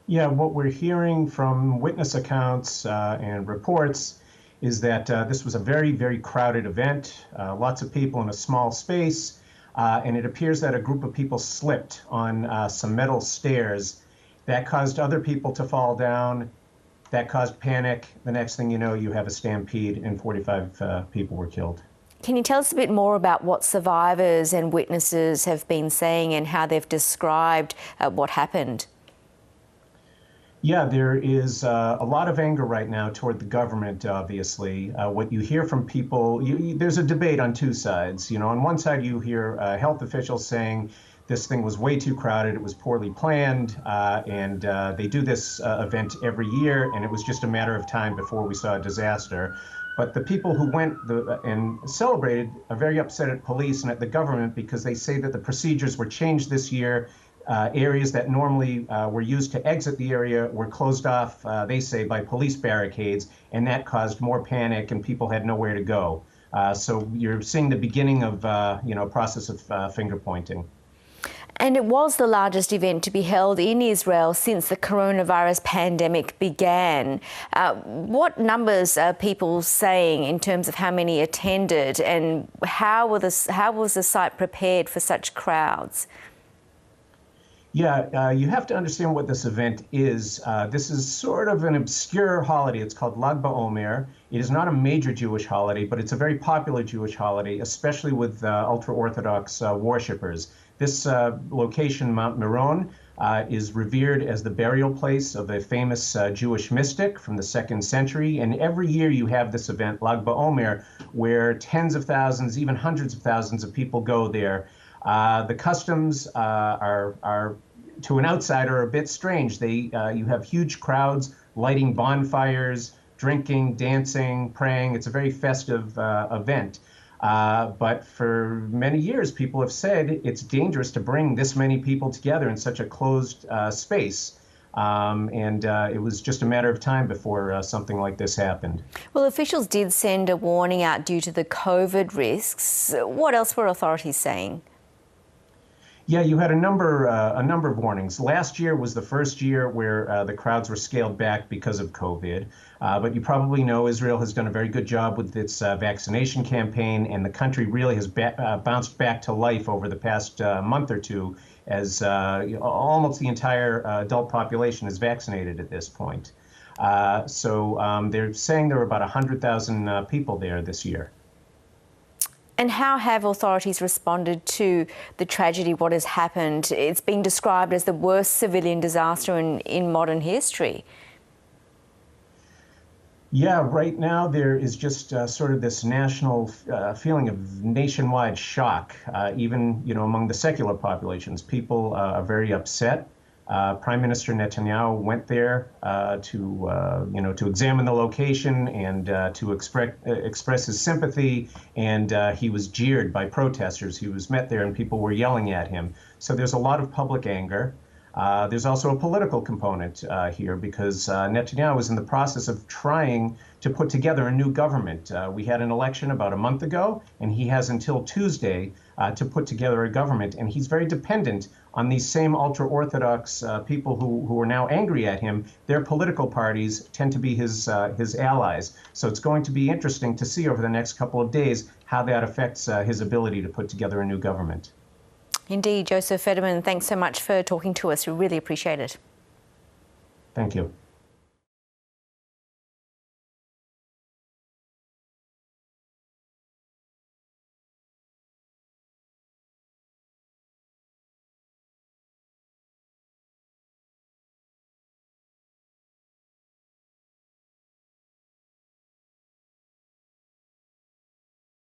Yeah, what we're hearing from witness accounts and reports is that this was a very, very crowded event, lots of people in a small space, and it appears that a group of people slipped on some metal stairs. That caused other people to fall down. That caused panic. The next thing you know, you have a stampede and 45 people were killed. Can you tell us a bit more about what survivors and witnesses have been saying and how they've described what happened? Yeah, there is a lot of anger right now toward the government, obviously. What you hear from people, there's a debate on two sides. On one side, you hear health officials saying this thing was way too crowded, it was poorly planned, and they do this event every year, and it was just a matter of time before we saw a disaster. But the people who went and celebrated are very upset at police and at the government because they say that the procedures were changed this year. Areas that normally were used to exit the area were closed off, they say, by police barricades, and that caused more panic and people had nowhere to go. So you're seeing the beginning of a process of finger pointing. And it was the largest event to be held in Israel since the coronavirus pandemic began. What numbers are people saying in terms of how many attended, and how was the site prepared for such crowds? Yeah, you have to understand what this event is. This is sort of an obscure holiday. It's called Lag BaOmer. It is not a major Jewish holiday, but it's a very popular Jewish holiday, especially with ultra-Orthodox worshippers. This location, Mount Meron, is revered as the burial place of a famous Jewish mystic from the 2nd century. And every year you have this event, Lag BaOmer, where tens of thousands, even hundreds of thousands of people go there. The customs are to an outsider, a bit strange. You have huge crowds lighting bonfires, drinking, dancing, praying. It's a very festive event. But for many years, people have said it's dangerous to bring this many people together in such a closed space. And it was just a matter of time before something like this happened. Well, officials did send a warning out due to the COVID risks. What else were authorities saying? Yeah, you had a number of warnings. Last year was the first year where the crowds were scaled back because of COVID. But you probably know Israel has done a very good job with its vaccination campaign, and the country really has bounced back to life over the past month or two, as almost the entire adult population is vaccinated at this point. So they're saying there were about 100,000 people there this year. And how have authorities responded to the tragedy, what has happened? It's been described as the worst civilian disaster in modern history. Yeah, right now there is just sort of this national feeling of nationwide shock, even among the secular populations. People are very upset. Prime Minister Netanyahu went there to examine the location and to express his sympathy, and he was jeered by protesters. He was met there and people were yelling at him. So there's a lot of public anger. There's also a political component here because Netanyahu is in the process of trying to put together a new government. We had an election about a month ago, and he has until Tuesday to put together a government. And he's very dependent on these same ultra-Orthodox people who are now angry at him. Their political parties tend to be his allies. So it's going to be interesting to see over the next couple of days how that affects his ability to put together a new government. Indeed, Josef Federman, thanks so much for talking to us. We really appreciate it. Thank you.